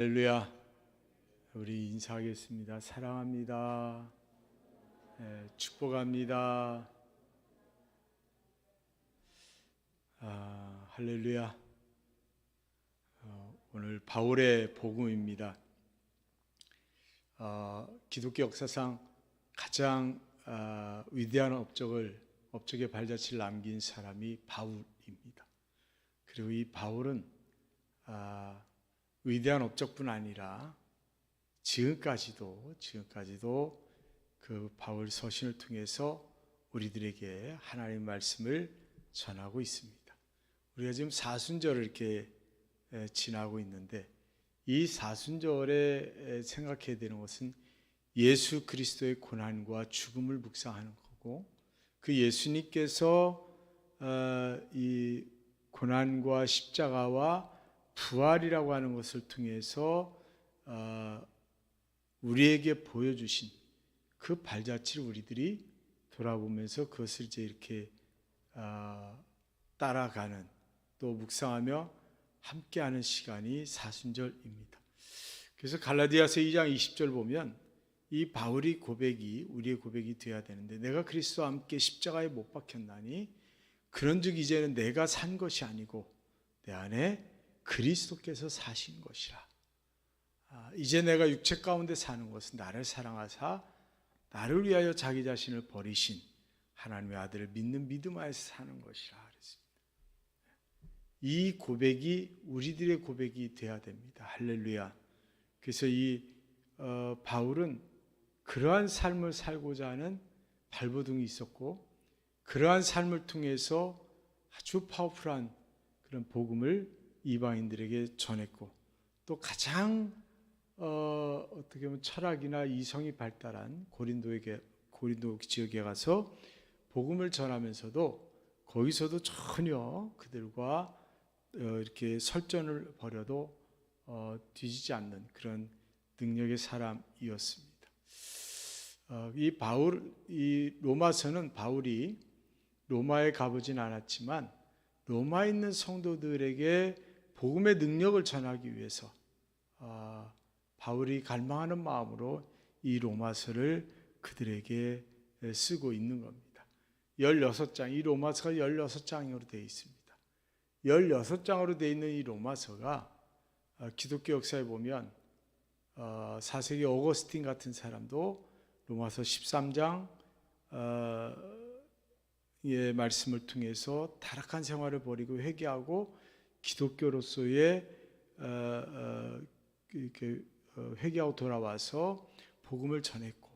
할렐루야. 우리 인사하겠습니다. 사랑합니다. 축복합니다. 할렐루야. 오늘 바울의 복음입니다. 기독교 역사상 가장 위대한 업적의 발자취를 남긴 사람이 바울입니다. 그리고 이 바울은 위대한 업적뿐 아니라 지금까지도 그 바울 서신을 통해서 우리들에게 하나님의 말씀을 전하고 있습니다. 우리가 지금 사순절을 이렇게 지나고 있는데, 이 사순절에 생각해야 되는 것은 예수 그리스도의 고난과 죽음을 묵상하는 거고, 그 예수님께서 이 고난과 십자가와 부활이라고 하는 것을 통해서 우리에게 보여주신 그 발자취를 우리들이 돌아보면서 그것을 이제 이렇게 따라가는, 또 묵상하며 함께하는 시간이 사순절입니다. 그래서 갈라디아서 2장 20절 보면 이 바울의 고백이 우리의 고백이 되어야 되는데, 내가 그리스도와 함께 십자가에 못 박혔나니 그런즉 이제는 내가 산 것이 아니고 내 안에 그리스도께서 사신 것이라. 이제 내가 육체 가운데 사는 것은 나를 사랑하사 나를 위하여 자기 자신을 버리신 하나님의 아들을 믿는 믿음 안에서 사는 것이라 그랬습니다. 이 고백이 우리들의 고백이 되어야 됩니다. 할렐루야. 그래서 이 바울은 그러한 삶을 살고자 하는 발버둥이 있었고, 그러한 삶을 통해서 아주 파워풀한 그런 복음을 이방인들에게 전했고, 또 가장 어떻게 보면 철학이나 이성이 발달한 고린도 지역에 가서 복음을 전하면서도 거기서도 전혀 그들과 이렇게 설전을 벌여도 뒤지지 않는 그런 능력의 사람이었습니다. 이 로마서는 바울이 로마에 가보진 않았지만 로마에 있는 성도들에게 복음의 능력을 전하기 위해서 바울이 갈망하는 마음으로 이 로마서를 그들에게 쓰고 있는 겁니다. 16장, 이 로마서가 16장으로 되어 있습니다. 16장으로 되어 있는 이 로마서가 기독교 역사에 보면 4세기 어거스틴 같은 사람도 로마서 13장 의 말씀을 통해서 타락한 생활을 버리고 회개하고 기독교로서의 회개하고 돌아와서 복음을 전했고,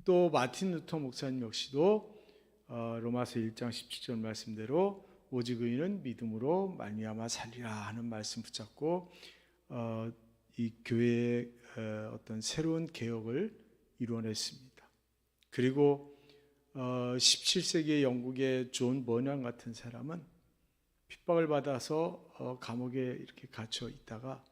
또 마틴 루터 목사님 역시도 로마서 1장 17절 말씀대로 오직 의인은 믿음으로 말미암아 살리라 하는 말씀 붙잡고 이 교회의 어떤 새로운 개혁을 이루어냈습니다. 그리고 17세기의 영국의 존 버넌 같은 사람은 핍박을 받아서 감옥에 이렇게 갇혀 있다가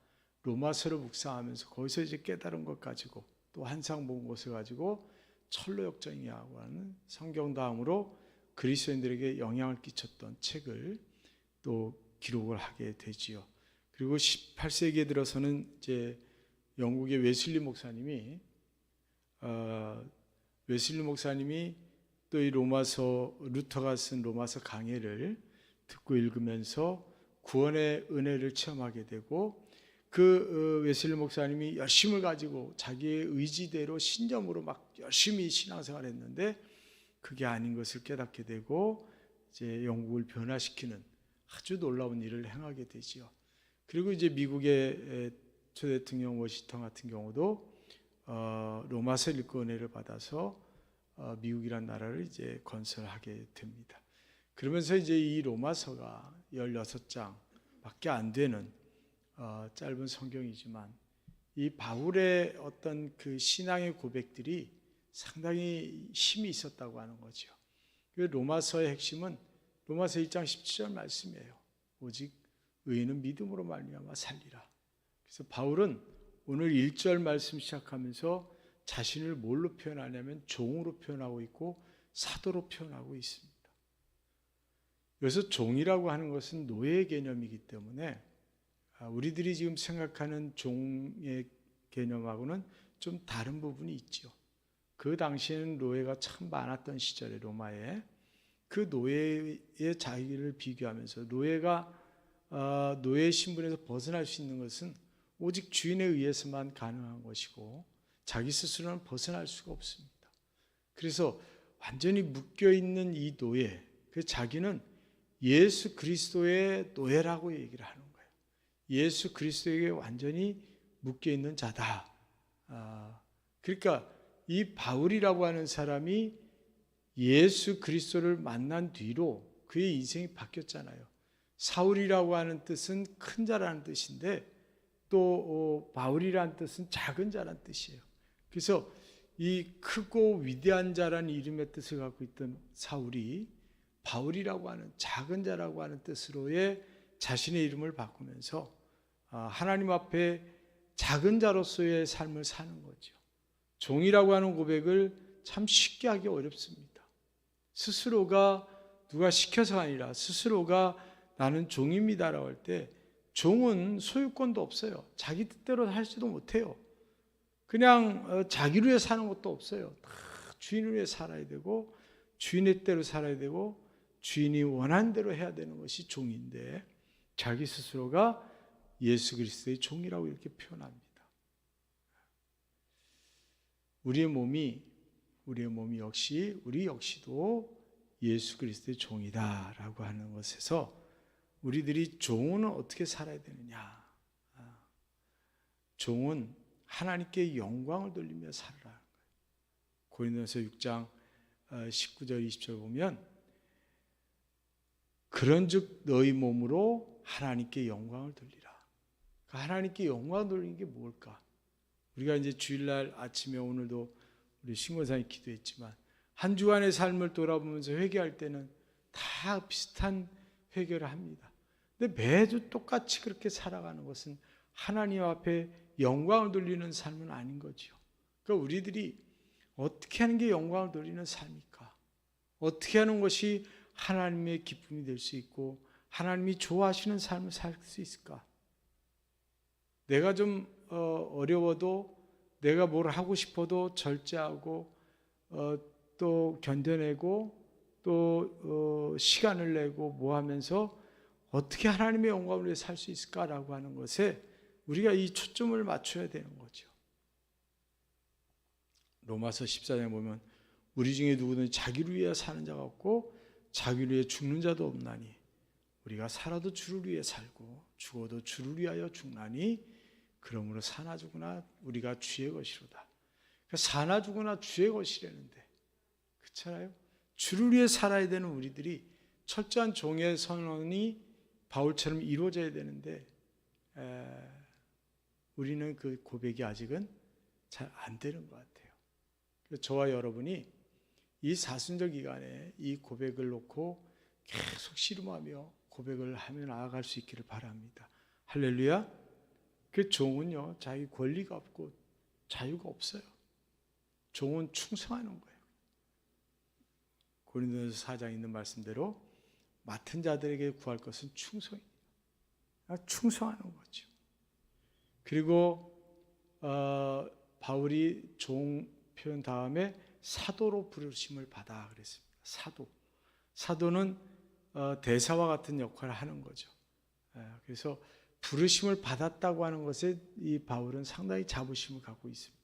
로마서를 묵상하면서 거기서 이제 깨달은 것 가지고, 또 한상 본 것을 가지고 철로 역정이라고 하는 성경 다음으로 그리스도인들에게 영향을 끼쳤던 책을 또 기록을 하게 되지요. 그리고 18세기에 들어서는 이제 영국의 웨슬리 목사님이 또 이 루터가 쓴 로마서 강해를 듣고 읽으면서 구원의 은혜를 체험하게 되고, 그 웨슬리 목사님이 열심을 가지고 자기의 의지대로 신념으로 막 열심히 신앙생활을 했는데 그게 아닌 것을 깨닫게 되고 이제 영국을 변화시키는 아주 놀라운 일을 행하게 되지요. 그리고 이제 미국의 초 대통령 워싱턴 같은 경우도 로마서 읽고 은혜를 받아서 미국이란 나라를 이제 건설하게 됩니다. 그러면서 이제 이 로마서가 16장밖에 안 되는 짧은 성경이지만 이 바울의 어떤 그 신앙의 고백들이 상당히 힘이 있었다고 하는 거죠. 로마서의 핵심은 로마서 1장 17절 말씀이에요. 오직 의인은 믿음으로 말미암아 살리라. 그래서 바울은 오늘 1절 말씀 시작하면서 자신을 뭘로 표현하냐면 종으로 표현하고 있고 사도로 표현하고 있습니다. 여기서 종이라고 하는 것은 노예 개념이기 때문에 우리들이 지금 생각하는 종의 개념하고는 좀 다른 부분이 있죠. 그 당시에는 노예가 참 많았던 시절에 로마에 그 노예의 자기를 비교하면서 노예가 노예 신분에서 벗어날 수 있는 것은 오직 주인에 의해서만 가능한 것이고 자기 스스로는 벗어날 수가 없습니다. 그래서 완전히 묶여있는 이 노예, 그 자기는 예수 그리스도의 노예라고 얘기를 하는 거예요. 예수 그리스도에게 완전히 묶여있는 자다. 그러니까 이 바울이라고 하는 사람이 예수 그리스도를 만난 뒤로 그의 인생이 바뀌었잖아요. 사울이라고 하는 뜻은 큰 자라는 뜻인데 또 바울이라는 뜻은 작은 자라는 뜻이에요. 그래서 이 크고 위대한 자라는 이름의 뜻을 갖고 있던 사울이 바울이라고 하는 작은 자라고 하는 뜻으로의 자신의 이름을 바꾸면서 하나님 앞에 작은 자로서의 삶을 사는 거죠. 종이라고 하는 고백을 참 쉽게 하기 어렵습니다. 스스로가 누가 시켜서가 아니라 스스로가 나는 종입니다라고 할 때 종은 소유권도 없어요. 자기 뜻대로 할지도 못해요. 그냥 자기를 위해 사는 것도 없어요. 다 주인을 위해 살아야 되고 주인의 대로 살아야 되고 주인이 원하는 대로 해야 되는 것이 종인데 자기 스스로가 예수 그리스도의 종이라고 이렇게 표현합니다. 우리의 몸이 역시 우리 역시도 예수 그리스도의 종이다라고 하는 것에서 우리들이 종은 어떻게 살아야 되느냐? 종은 하나님께 영광을 돌리며 살아라는 거예요. 고린도서 6장 19절 20절 보면 그런즉 너희 몸으로 하나님께 영광을 돌리라. 하나님께 영광을 돌리는 게 뭘까? 우리가 이제 주일날 아침에 오늘도 우리 신권사님 기도했지만 한 주간의 삶을 돌아보면서 회개할 때는 다 비슷한 회개를 합니다. 근데 매주 똑같이 그렇게 살아가는 것은 하나님 앞에 영광을 돌리는 삶은 아닌 거죠. 그러니까 우리들이 어떻게 하는 게 영광을 돌리는 삶일까? 어떻게 하는 것이 하나님의 기쁨이 될 수 있고 하나님이 좋아하시는 삶을 살 수 있을까? 내가 좀 어려워도 내가 뭘 하고 싶어도 절제하고 또 견뎌내고 또 시간을 내고 뭐 하면서 어떻게 하나님의 영광을 위해 살 수 있을까라고 하는 것에 우리가 이 초점을 맞춰야 되는 거죠. 로마서 14장에 보면 우리 중에 누구든지 자기를 위해 사는 자가 없고 자기를 위해 죽는 자도 없나니 우리가 살아도 주를 위해 살고 죽어도 주를 위하여 죽나니 그러므로 사나 죽으나 우리가 주의 것이로다. 그러니까 사나 죽으나 주의 것이라는데 그렇잖아요. 주를 위해 살아야 되는 우리들이 철저한 종의 선언이 바울처럼 이루어져야 되는데 우리는 그 고백이 아직은 잘 안 되는 것 같아요. 그래서 저와 여러분이 이 사순절 기간에 이 고백을 놓고 계속 씨름하며 고백을 하며 나아갈 수 있기를 바랍니다. 할렐루야. 그 종은요 자기 권리가 없고 자유가 없어요. 종은 충성하는 거예요. 고린도서 4장에 있는 말씀대로 맡은 자들에게 구할 것은 충성입니다. 충성하는 거죠. 그리고 바울이 종 표현 다음에 사도로 부르심을 받아 그랬습니다. 사도는 대사와 같은 역할을 하는 거죠. 그래서 부르심을 받았다고 하는 것에 이 바울은 상당히 자부심을 갖고 있습니다.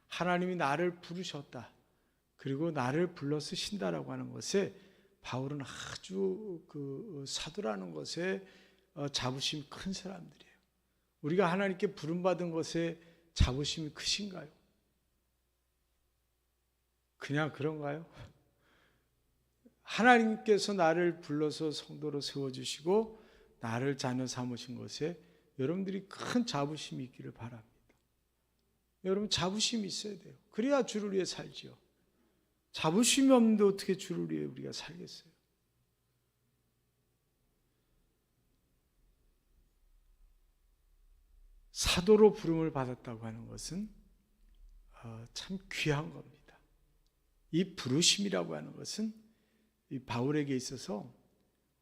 하나님이 나를 부르셨다. 그리고 나를 불러 쓰신다라고 하는 것에 바울은 아주 그 사도라는 것에 자부심이 큰 사람들이에요. 우리가 하나님께 부름받은 것에 자부심이 크신가요? 그냥 그런가요? 하나님께서 나를 불러서 성도로 세워주시고 나를 자녀 삼으신 것에 여러분들이 큰 자부심이 있기를 바랍니다. 여러분 자부심이 있어야 돼요. 그래야 주를 위해 살지요. 자부심이 없는데 어떻게 주를 위해 우리가 살겠어요? 사도로 부름을 받았다고 하는 것은 참 귀한 겁니다. 이 부르심이라고 하는 것은 이 바울에게 있어서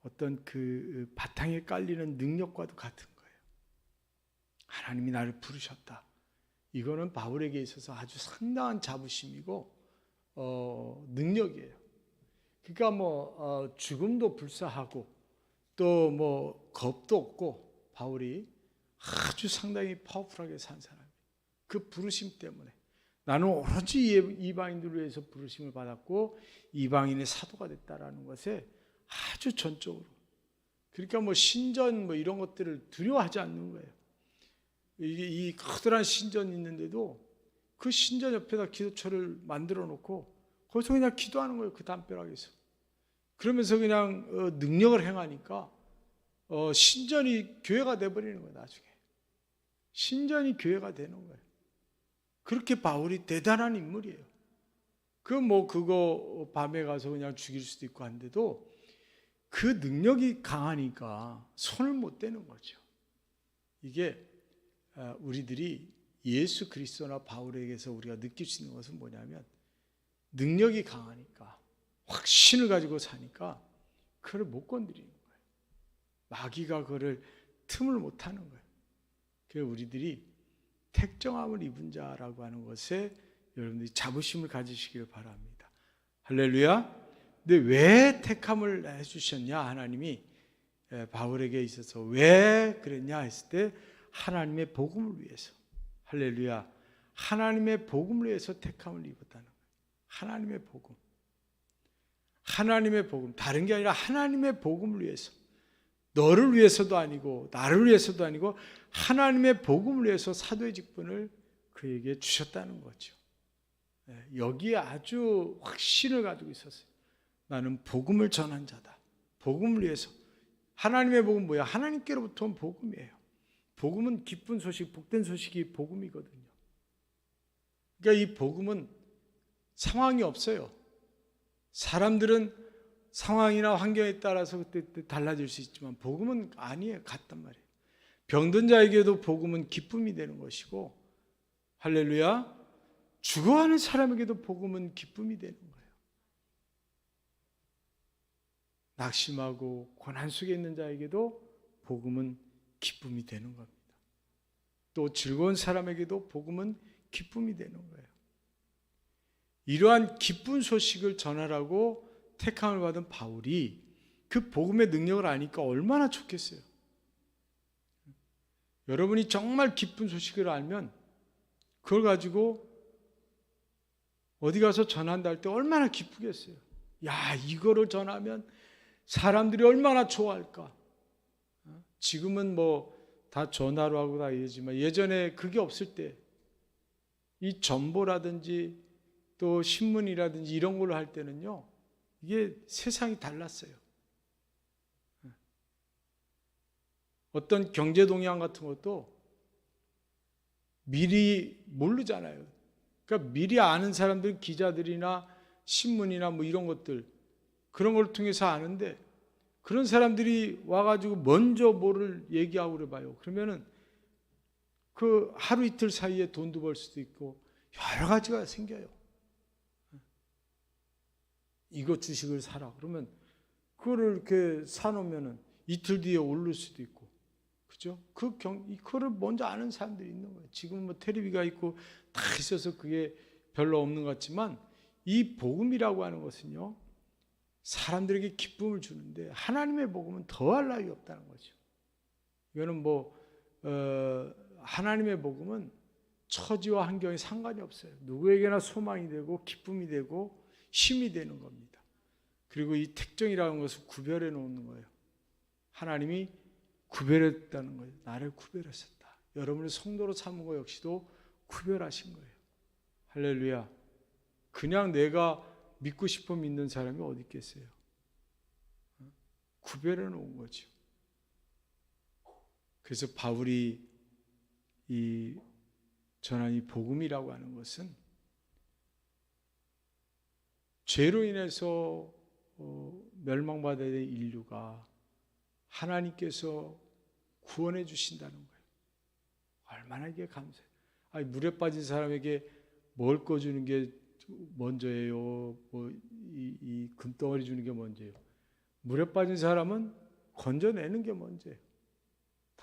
어떤 그 바탕에 깔리는 능력과도 같은 거예요. 하나님이 나를 부르셨다. 이거는 바울에게 있어서 아주 상당한 자부심이고 능력이에요. 그러니까 죽음도 불사하고 또 겁도 없고 바울이 아주 상당히 파워풀하게 산 사람이에요. 그 부르심 때문에 나는 오로지 이방인들을 위해서 부르심을 받았고 이방인의 사도가 됐다라는 것에 아주 전적으로, 그러니까 신전 이런 것들을 두려워하지 않는 거예요. 이 커다란 신전이 있는데도 그 신전 옆에다 기도처를 만들어 놓고 거기서 그냥 기도하는 거예요. 그 담벼락에서. 그러면서 그냥 능력을 행하니까 신전이 교회가 돼버리는 거예요. 나중에 신전이 교회가 되는 거예요. 그렇게 바울이 대단한 인물이에요. 그거 밤에 가서 그냥 죽일 수도 있고 한데도 그 능력이 강하니까 손을 못 대는 거죠. 이게 우리들이 예수 그리스도나 바울에게서 우리가 느낄 수 있는 것은 뭐냐면 능력이 강하니까 확신을 가지고 사니까 그걸 못 건드리는 거예요. 마귀가 그를 틈을 못 하는 거예요. 그래서 우리들이 택정함을 입은 자라고 하는 것에 여러분들이 자부심을 가지시기를 바랍니다. 할렐루야. 근데 왜 택함을 해주셨냐, 하나님이 바울에게 있어서 왜 그랬냐 했을 때 하나님의 복음을 위해서. 할렐루야. 하나님의 복음을 위해서 택함을 입었다는 거예요. 하나님의 복음. 하나님의 복음. 다른 게 아니라 하나님의 복음을 위해서. 너를 위해서도 아니고 나를 위해서도 아니고 하나님의 복음을 위해서 사도의 직분을 그에게 주셨다는 거죠. 여기에 아주 확신을 가지고 있었어요. 나는 복음을 전한 자다. 복음을 위해서. 하나님의 복음은 뭐야? 하나님께로부터 온 복음이에요. 복음은 기쁜 소식, 복된 소식이 복음이거든요. 그러니까 이 복음은 상황이 없어요. 사람들은 상황이나 환경에 따라서 그때 달라질 수 있지만 복음은 아니에요. 같단 말이에요. 병든 자에게도 복음은 기쁨이 되는 것이고, 할렐루야, 죽어가는 사람에게도 복음은 기쁨이 되는 거예요. 낙심하고 고난 속에 있는 자에게도 복음은 기쁨이 되는 겁니다. 또 즐거운 사람에게도 복음은 기쁨이 되는 거예요. 이러한 기쁜 소식을 전하라고 택함을 받은 바울이 그 복음의 능력을 아니까 얼마나 좋겠어요. 여러분이 정말 기쁜 소식을 알면 그걸 가지고 어디 가서 전한다 할 때 얼마나 기쁘겠어요. 야, 이거를 전하면 사람들이 얼마나 좋아할까. 지금은 다 전화로 하고 다 이러지만 예전에 그게 없을 때 이 전보라든지 또 신문이라든지 이런 걸로 할 때는요, 이게 세상이 달랐어요. 어떤 경제 동향 같은 것도 미리 모르잖아요. 그러니까 미리 아는 사람들, 기자들이나 신문이나 이런 것들, 그런 걸 통해서 아는데, 그런 사람들이 와가지고 먼저 뭐를 얘기하고 그래봐요. 그러면은 그 하루 이틀 사이에 돈도 벌 수도 있고 여러 가지가 생겨요. 이거 주식을 사라 그러면 그거를 이렇게 사놓으면은 이틀 뒤에 오를 수도 있고, 그죠? 그거를 먼저 아는 사람들이 있는 거예요. 지금은 텔레비가 있고 다 있어서 그게 별로 없는 것 같지만, 이 복음이라고 하는 것은요, 사람들에게 기쁨을 주는데 하나님의 복음은 더할 나위 없다는 거죠. 이거는 하나님의 복음은 처지와 환경에 상관이 없어요. 누구에게나 소망이 되고 기쁨이 되고 힘이 되는 겁니다. 그리고 이 택정이라는 것을 구별해 놓는 거예요. 하나님이 구별했다는 거예요. 나를 구별하셨다. 여러분을 성도로 삼은 것 역시도 구별하신 거예요. 할렐루야. 그냥 내가 믿고 싶어 믿는 사람이 어디 있겠어요? 구별해 놓은 거죠. 그래서 바울이 이 전한 이 복음이라고 하는 것은 죄로 인해서 멸망받아야 될 인류가 하나님께서 구원해 주신다는 거예요. 얼마나 이게 감사해요. 아니, 물에 빠진 사람에게 먹을 거 주는 게 먼저예요? 이 금덩어리 주는 게 먼저예요? 물에 빠진 사람은 건져내는 게 먼저예요.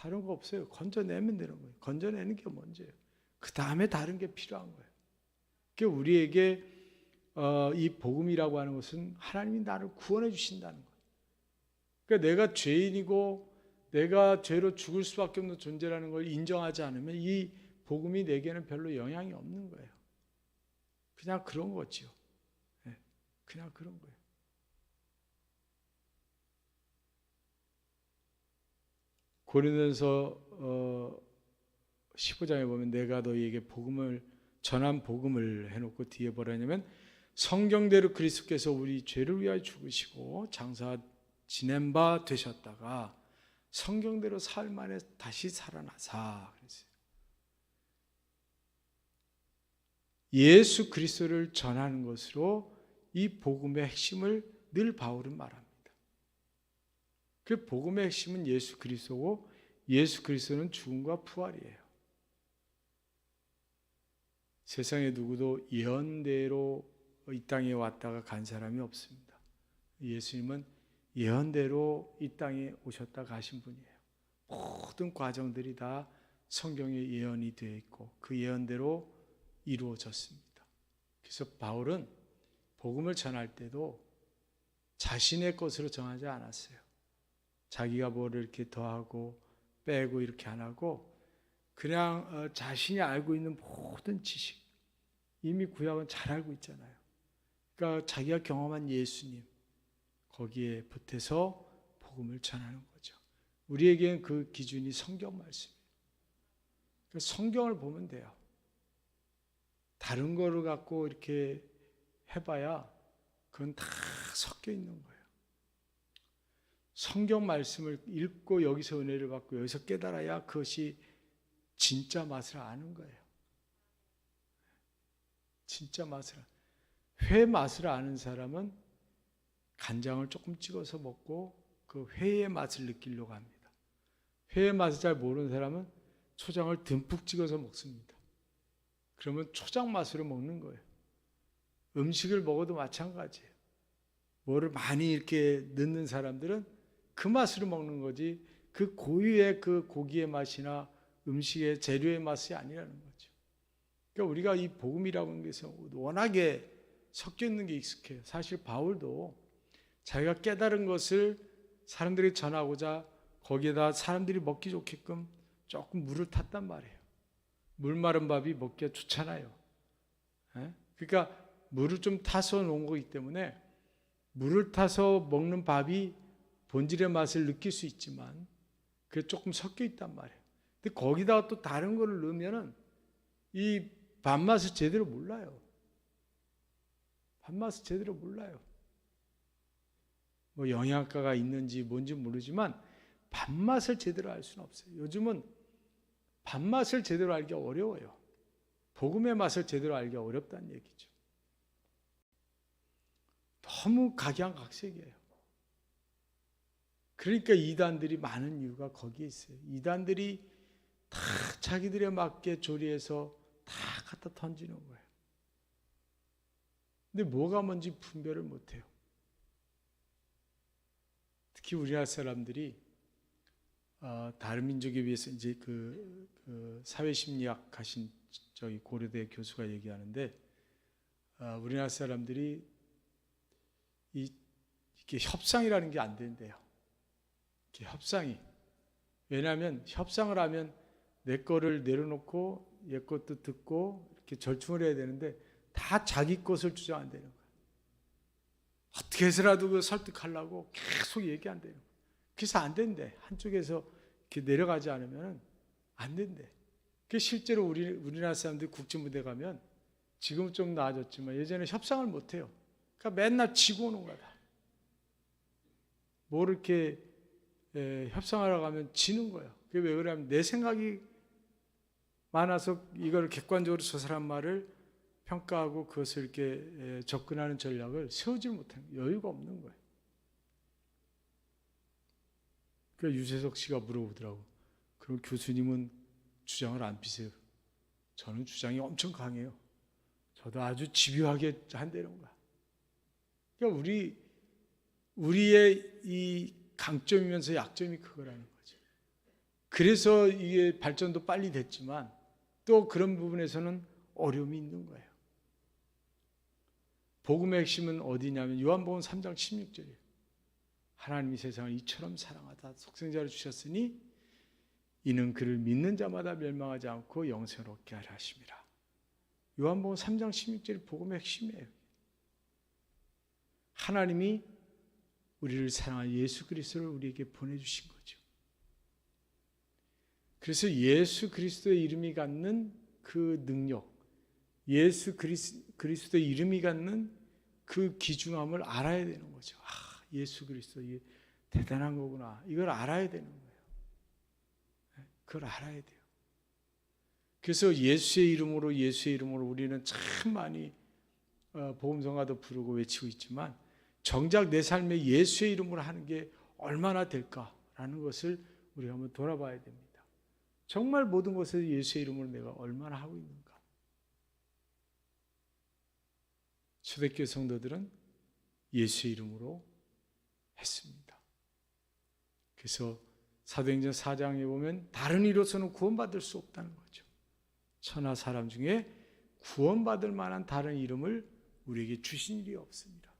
다른 거 없어요. 건져내면 되는 거예요. 건져내는 게 먼저예요. 그 다음에 다른 게 필요한 거예요. 그러니까 우리에게 이 복음이라고 하는 것은 하나님이 나를 구원해 주신다는 거예요. 그러니까 내가 죄인이고 내가 죄로 죽을 수밖에 없는 존재라는 걸 인정하지 않으면 이 복음이 내게는 별로 영향이 없는 거예요. 그냥 그런 거지요. 그냥 그런 거예요. 고린도전서 15장에 보면 내가 너희에게 복음을 전한 복음을 해놓고 뒤에 뭐라냐면 성경대로 그리스도께서 우리 죄를 위하여 죽으시고 장사 지낸 바 되셨다가 성경대로 사흘 만에 다시 살아나사 그랬어요. 예수 그리스도를 전하는 것으로 이 복음의 핵심을 늘 바울은 말합니다. 그 복음의 핵심은 예수 그리스도고 예수 그리스도는 죽음과 부활이에요. 세상에 누구도 예언대로 이 땅에 왔다가 간 사람이 없습니다. 예수님은 예언대로 이 땅에 오셨다 가신 분이에요. 모든 과정들이 다 성경에 예언이 되어 있고 그 예언대로 이루어졌습니다. 그래서 바울은 복음을 전할 때도 자신의 것으로 정하지 않았어요. 자기가 뭐를 이렇게 더하고 빼고 이렇게 안 하고 그냥 자신이 알고 있는 모든 지식, 이미 구약은 잘 알고 있잖아요. 그러니까 자기가 경험한 예수님 거기에 보태서 복음을 전하는 거죠. 우리에게는 그 기준이 성경 말씀이에요. 그러니까 성경을 보면 돼요. 다른 거를 갖고 이렇게 해봐야 그건 다 섞여 있는 거예요. 성경 말씀을 읽고 여기서 은혜를 받고 여기서 깨달아야 그것이 진짜 맛을 아는 거예요. 진짜 맛을. 회 맛을 아는 사람은 간장을 조금 찍어서 먹고 그 회의 맛을 느끼려고 합니다. 회의 맛을 잘 모르는 사람은 초장을 듬뿍 찍어서 먹습니다. 그러면 초장 맛으로 먹는 거예요. 음식을 먹어도 마찬가지예요. 뭐를 많이 이렇게 넣는 사람들은 그 맛으로 먹는 거지 그 고유의 그 고기의 맛이나 음식의 재료의 맛이 아니라는 거죠. 그러니까 우리가 이 복음이라고 하는 것은 워낙에 섞여 있는 게 익숙해요. 사실 바울도 자기가 깨달은 것을 사람들이 전하고자 거기에다 사람들이 먹기 좋게끔 조금 물을 탔단 말이에요. 물 마른 밥이 먹기가 좋잖아요. 그러니까 물을 좀 타서 놓은 거기 때문에 물을 타서 먹는 밥이 본질의 맛을 느낄 수 있지만 그게 조금 섞여 있단 말이에요. 근데 거기다가 또 다른 거를 넣으면은 이 밥맛을 제대로 몰라요. 밥맛을 제대로 몰라요. 뭐 영양가가 있는지 뭔지 모르지만 밥맛을 제대로 알 수는 없어요. 요즘은 밥맛을 제대로 알기가 어려워요. 복음의 맛을 제대로 알기가 어렵다는 얘기죠. 너무 각양각색이에요. 그러니까 이단들이 많은 이유가 거기에 있어요. 이단들이 다 자기들에 맞게 조리해서 다 갖다 던지는 거예요. 근데 뭐가 뭔지 분별을 못해요. 특히 우리나라 사람들이 다른 민족에 비해서 이제 그 사회심리학 하신 저희 고려대 교수가 얘기하는데 우리나라 사람들이 이게 협상이라는 게 안 된대요. 이게 협상이. 왜냐하면 협상을 하면 내 거를 내려놓고 얘 것도 듣고 이렇게 절충을 해야 되는데 다 자기 것을 주장한다는 거예요. 어떻게 해서라도 그 설득하려고 계속 얘기한다는 거예요. 그래서 안 된대. 한쪽에서 이렇게 내려가지 않으면 안 된대. 그 실제로 우리나라 사람들이 국제무대 가면 지금은 좀 나아졌지만 예전에 협상을 못 해요. 그러니까 맨날 지고 오는 거다. 뭐 이렇게 협상하러 가면 지는 거예요. 그게 왜 그러냐면 내 생각이 많아서 이걸 객관적으로 저 사람 말을 평가하고 그것을 이렇게 접근하는 전략을 세우지 못하는 여유가 없는 거예요. 그러니까 유재석 씨가 물어보더라고. 그럼 교수님은 주장을 안 피세요? 저는 주장이 엄청 강해요. 저도 아주 집요하게 한다는 거야. 그러니까 우리의 이 강점이면서 약점이 그거라는 거죠. 그래서 이게 발전도 빨리 됐지만 또 그런 부분에서는 어려움이 있는 거예요. 복음의 핵심은 어디냐면 요한복음 3장 16절이에요. 하나님이 세상을 이처럼 사랑하다 독생자를 주셨으니 이는 그를 믿는 자마다 멸망하지 않고 영생을 얻게 하려 하심이라. 요한복음 3장 16절이 복음의 핵심이에요. 하나님이 우리를 사랑한 예수 그리스도를 우리에게 보내주신 거죠. 그래서 예수 그리스도의 이름이 갖는 그 능력, 예수 그리스도의 이름이 갖는 그 귀중함을 알아야 되는 거죠. 예수 그리스도 이게 대단한 거구나. 이걸 알아야 되는 거예요. 그걸 알아야 돼요. 그래서 예수의 이름으로 우리는 참 많이 복음성가도 부르고 외치고 있지만 정작 내 삶에 예수의 이름으로 하는 게 얼마나 될까라는 것을 우리가 한번 돌아봐야 됩니다. 정말 모든 것을 예수의 이름으로 내가 얼마나 하고 있는가. 초대교회 성도들은 예수의 이름으로 했습니다. 그래서 사도행전 4장에 보면 다른 이로서는 구원받을 수 없다는 거죠. 천하 사람 중에 구원받을 만한 다른 이름을 우리에게 주신 일이 없습니다.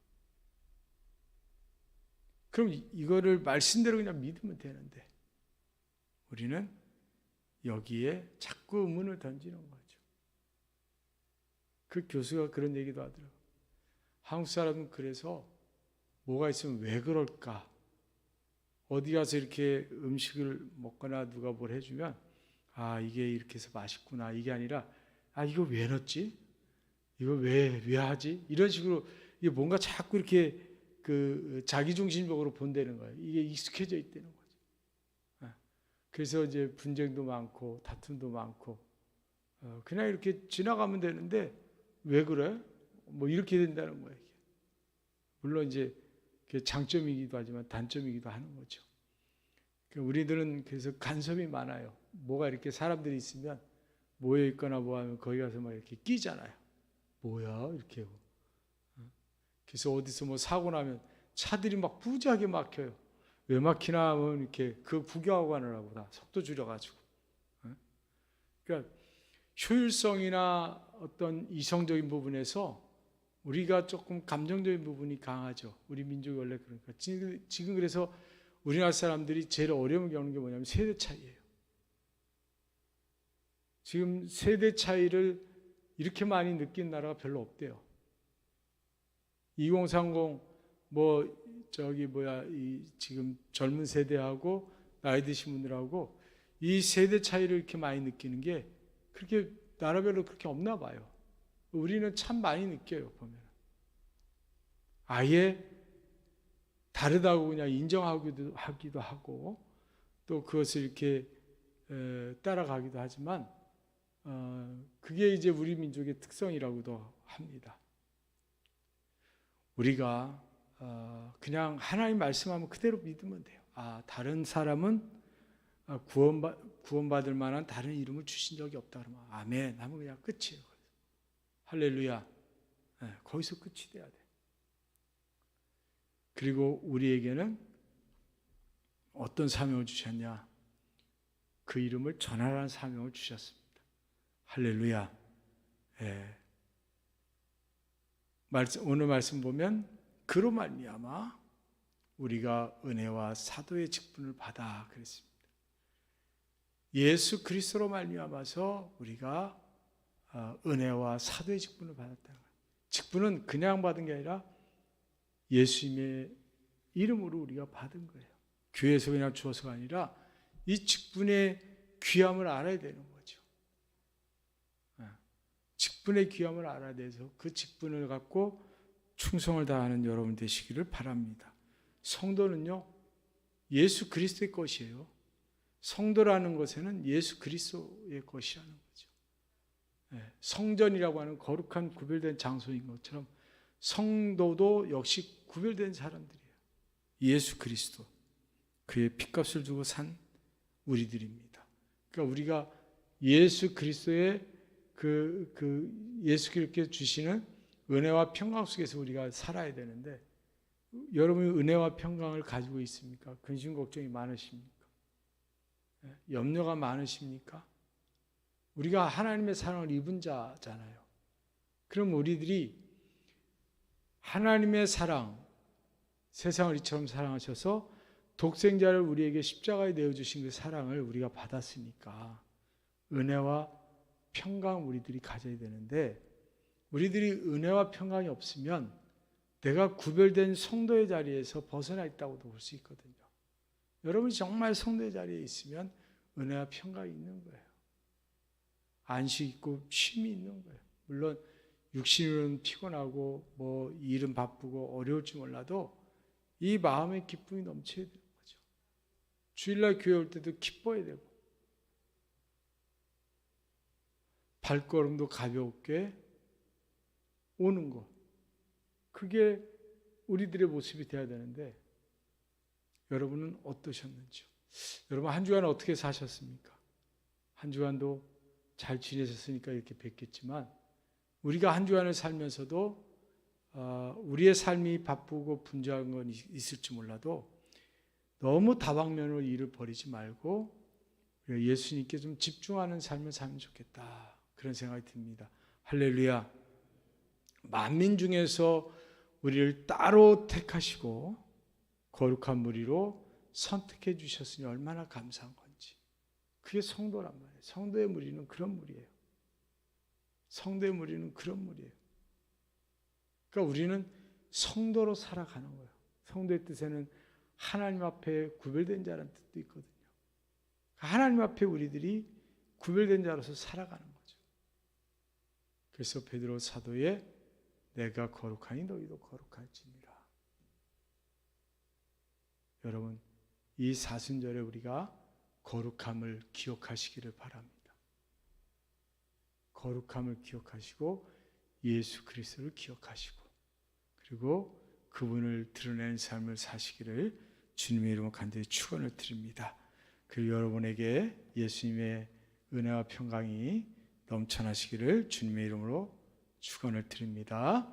그럼 이거를 말씀대로 그냥 믿으면 되는데 우리는 여기에 자꾸 의문을 던지는 거죠. 그 교수가 그런 얘기도 하더라고요. 한국 사람은 그래서 뭐가 있으면 왜 그럴까? 어디 가서 이렇게 음식을 먹거나 누가 뭘 해주면 이게 이렇게 해서 맛있구나. 이게 아니라 이거 왜 넣었지? 이거 왜 하지? 이런 식으로 이게 뭔가 자꾸 이렇게 그 자기중심적으로 본다는 거예요. 이게 익숙해져 있다는 거죠. 그래서 이제 분쟁도 많고 다툼도 많고 그냥 이렇게 지나가면 되는데 왜 그래? 뭐 이렇게 된다는 거예요. 물론 이제 장점이기도 하지만 단점이기도 하는 거죠. 우리들은 그래서 간섭이 많아요. 뭐가 이렇게 사람들이 있으면 모여 있거나 뭐 하면 거기 가서 막 이렇게 끼잖아요. 뭐야 이렇게 하고. 그래서 어디서 뭐 사고 나면 차들이 막 부지하게 막혀요. 왜 막히나 하면 이렇게 그 구경하고 가느라고 다 속도 줄여가지고. 그러니까 효율성이나 어떤 이성적인 부분에서 우리가 조금 감정적인 부분이 강하죠. 우리 민족이 원래 그러니까. 지금 그래서 우리나라 사람들이 제일 어려움을 겪는 게 뭐냐면 세대 차이예요. 지금 세대 차이를 이렇게 많이 느낀 나라가 별로 없대요. 2030 지금 젊은 세대하고 나이 드신 분들하고 이 세대 차이를 이렇게 많이 느끼는 게 그렇게 나라별로 그렇게 없나 봐요. 우리는 참 많이 느껴요. 보면 아예 다르다고 그냥 인정하기도 하고 또 그것을 이렇게 따라가기도 하지만 그게 이제 우리 민족의 특성이라고도 합니다. 우리가 그냥 하나님 말씀하면 그대로 믿으면 돼요. 다른 사람은 구원받을 만한 다른 이름을 주신 적이 없다 그러면 아멘 하면 그냥 끝이에요. 할렐루야. 거기서 끝이 돼야 돼. 그리고 우리에게는 어떤 사명을 주셨냐? 그 이름을 전하라는 사명을 주셨습니다. 할렐루야. 오늘 말씀 보면 그로 말미암아 우리가 은혜와 사도의 직분을 받아 그랬습니다. 예수 그리스도로 말미암아서 우리가 은혜와 사도의 직분을 받았다는 거예요. 직분은 그냥 받은 게 아니라 예수님의 이름으로 우리가 받은 거예요. 교회에서 그냥 주어서가 아니라 이 직분의 귀함을 알아야 되는 거죠. 직분의 귀함을 알아야 돼서 그 직분을 갖고 충성을 다하는 여러분 되시기를 바랍니다. 성도는요, 예수 그리스도의 것이에요. 성도라는 것에는 예수 그리스도의 것이라는 거죠. 성전이라고 하는 거룩한 구별된 장소인 것처럼 성도도 역시 구별된 사람들이에요. 예수 그리스도, 그의 핏값을 주고 산 우리들입니다. 그러니까 우리가 예수 그리스도의 예수 그리스도께 주시는 은혜와 평강 속에서 우리가 살아야 되는데 여러분이 은혜와 평강을 가지고 있습니까? 근심 걱정이 많으십니까? 염려가 많으십니까? 우리가 하나님의 사랑을 입은 자잖아요. 그럼 우리들이 하나님의 사랑, 세상을 이처럼 사랑하셔서 독생자를 우리에게 십자가에 내어주신 그 사랑을 우리가 받았으니까 은혜와 평강 우리들이 가져야 되는데, 우리들이 은혜와 평강이 없으면 내가 구별된 성도의 자리에서 벗어나 있다고도 볼 수 있거든요. 여러분이 정말 성도의 자리에 있으면 은혜와 평강이 있는 거예요. 안식 있고 쉼이 있는 거예요. 물론 육신으로는 피곤하고 뭐 일은 바쁘고 어려울지 몰라도 이 마음의 기쁨이 넘쳐야 되는 거죠. 주일날 교회 올 때도 기뻐야 되고 발걸음도 가볍게 오는 것, 그게 우리들의 모습이 돼야 되는데, 여러분은 어떠셨는지요? 여러분 한 주간 어떻게 사셨습니까? 한 주간도 잘 지내셨으니까 이렇게 뵙겠지만, 우리가 한 주간을 살면서도 우리의 삶이 바쁘고 분주한 건 있을지 몰라도 너무 다방면으로 일을 벌이지 말고 예수님께 좀 집중하는 삶을 살면 좋겠다, 그런 생각이 듭니다. 할렐루야. 만민 중에서 우리를 따로 택하시고 거룩한 무리로 선택해 주셨으니 얼마나 감사한 건지. 그게 성도란 말이에요. 성도의 무리는 그런 무리예요. 성도의 무리는 그런 무리예요. 그러니까 우리는 성도로 살아가는 거예요. 성도의 뜻에는 하나님 앞에 구별된 자라는 뜻도 있거든요. 하나님 앞에 우리들이 구별된 자로서 살아가는 거죠. 그래서 베드로 사도의 내가 거룩하니 너희도 거룩할지니라. 여러분, 이 사순절에 우리가 거룩함을 기억하시기를 바랍니다. 거룩함을 기억하시고 예수 그리스도를 기억하시고 그리고 그분을 드러내는 삶을 사시기를 주님의 이름으로 간절히 축원을 드립니다. 그리고 여러분에게 예수님의 은혜와 평강이 넘쳐나시기를 주님의 이름으로 축원을 드립니다.